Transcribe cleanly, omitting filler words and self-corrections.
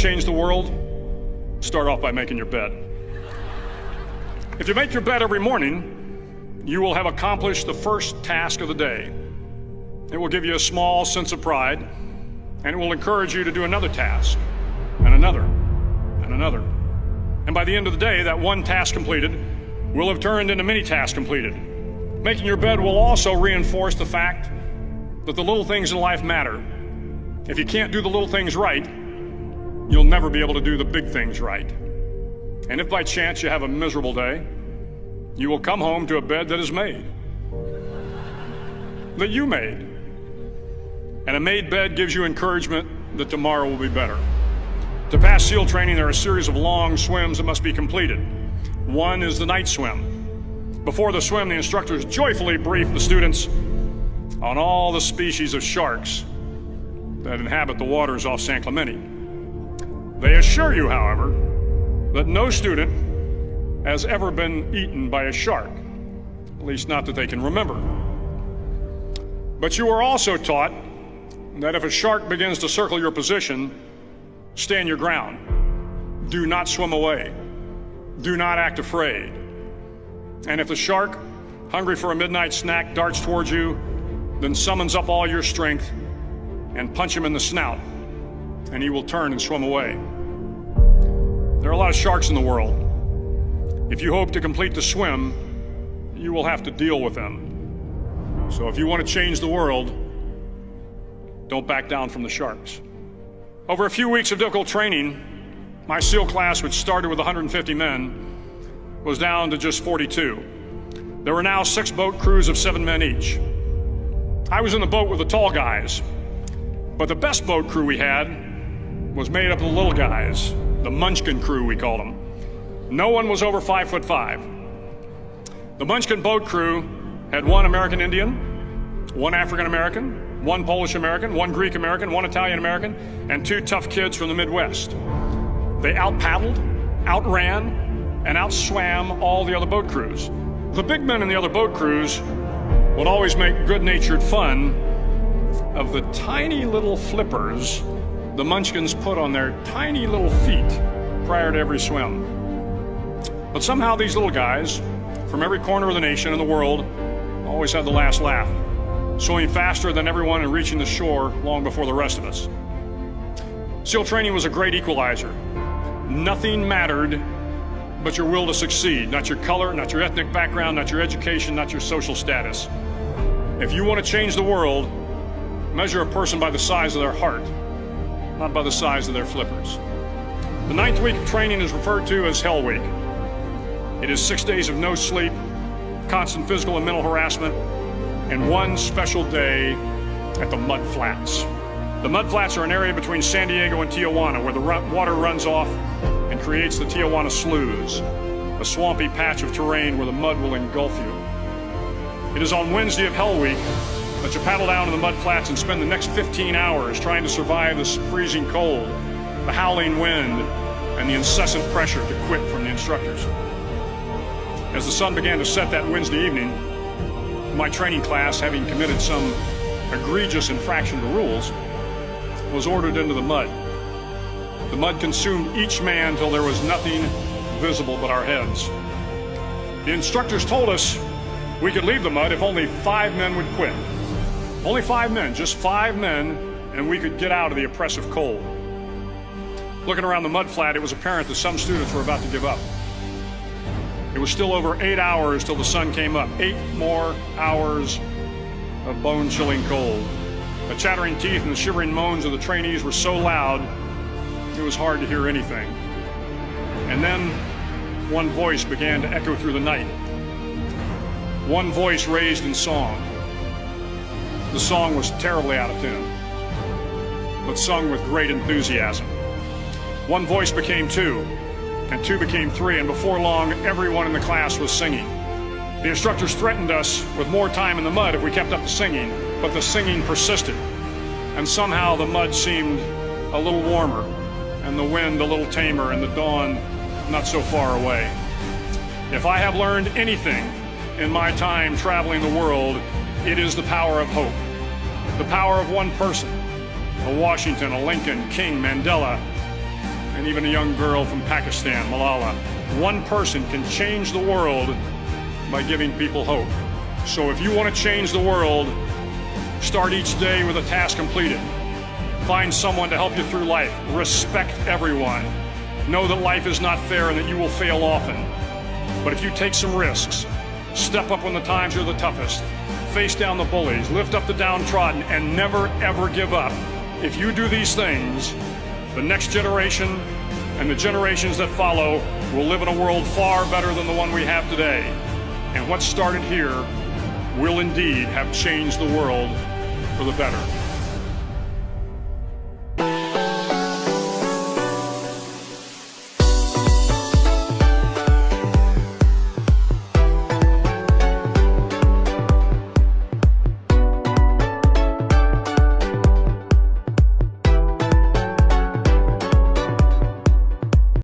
change the world? Start off by making your bed. If you make your bed every morning, you will have accomplished the first task of the day. It will give you a small sense of pride, and it will encourage you to do another task, and another, and another. And by the end of the day, that one task completed will have turned into many tasks completed. Making your bed will also reinforce the fact that the little things in life matter. If you can't do the little things right, you'll never be able to do the big things right. And if by chance you have a miserable day, you will come home to a bed that is made, that you made. And a made bed gives you encouragement that tomorrow will be better. To pass SEAL training, there are a series of long swims that must be completed. One is the night swim. Before the swim, the instructors joyfully brief the students on all the species of sharks that inhabit the waters off San Clemente. They assure you, however, that no student has ever been eaten by a shark, at least not that they can remember. But you are also taught that if a shark begins to circle your position, stand your ground. Do not swim away. Do not act afraid. And if the shark, hungry for a midnight snack, darts towards you, then summons up all your strength and punch him in the snout, and he will turn and swim away. There are a lot of sharks in the world. If you hope to complete the swim, you will have to deal with them. So if you want to change the world, don't back down from the sharks. Over a few weeks of difficult training, my SEAL class, which started with 150 men, was down to just 42. There were now 6 boat crews of 7 men each. I was in the boat with the tall guys, but the best boat crew we had was made up of the little guys, the Munchkin crew, we called them. No one was over 5'5". The Munchkin boat crew had 1 American Indian, 1 African American, 1 Polish American, 1 Greek American, 1 Italian American, and 2 tough kids from the Midwest. They out-paddled, outran, and outswam all the other boat crews. The big men in the other boat crews would always make good-natured fun of the tiny little flippers the Munchkins put on their tiny little feet prior to every swim. But somehow these little guys from every corner of the nation and the world always had the last laugh, swimming faster than everyone and reaching the shore long before the rest of us. SEAL training was a great equalizer. Nothing mattered but your will to succeed, not your color, not your ethnic background, not your education, not your social status. If you want to change the world, measure a person by the size of their heart, not by the size of their flippers. The 9th week of training is referred to as Hell Week. It is 6 days of no sleep, constant physical and mental harassment, and 1 special day at the Mud Flats. The Mud Flats are an area between San Diego and Tijuana where the water runs off and creates the Tijuana Sloughs, a swampy patch of terrain where the mud will engulf you. It is on Wednesday of Hell Week that you paddle down to the Mud Flats and spend the next 15 hours trying to survive this freezing cold, the howling wind, and the incessant pressure to quit from the instructors. As the sun began to set that Wednesday evening, my training class, having committed some egregious infraction to rules, was ordered into the mud. The mud consumed each man till there was nothing visible but our heads. The instructors told us we could leave the mud if only 5 men would quit. Only 5 men, just 5 men, and we could get out of the oppressive cold. Looking around the mud flat, it was apparent that some students were about to give up. It was still over 8 hours till the sun came up. 8 more hours of bone-chilling cold. The chattering teeth and the shivering moans of the trainees were so loud, it was hard to hear anything. And then one voice began to echo through the night. One voice raised in song. The song was terribly out of tune, but sung with great enthusiasm. One voice became 2, and 2 became 3, and before long, everyone in the class was singing. The instructors threatened us with more time in the mud if we kept up the singing, but the singing persisted, and somehow the mud seemed a little warmer, and the wind a little tamer, and the dawn not so far away. If I have learned anything in my time traveling the world, it is the power of hope. The power of one person, a Washington, a Lincoln, King, Mandela, and even a young girl from Pakistan, Malala. One person can change the world by giving people hope. So if you want to change the world, start each day with a task completed. Find someone to help you through life. Respect everyone. Know that life is not fair and that you will fail often. But if you take some risks, step up when the times are the toughest, face down the bullies, lift up the downtrodden, and never ever give up. If you do these things, the next generation and the generations that follow will live in a world far better than the one we have today. And what started here will indeed have changed the world for the better.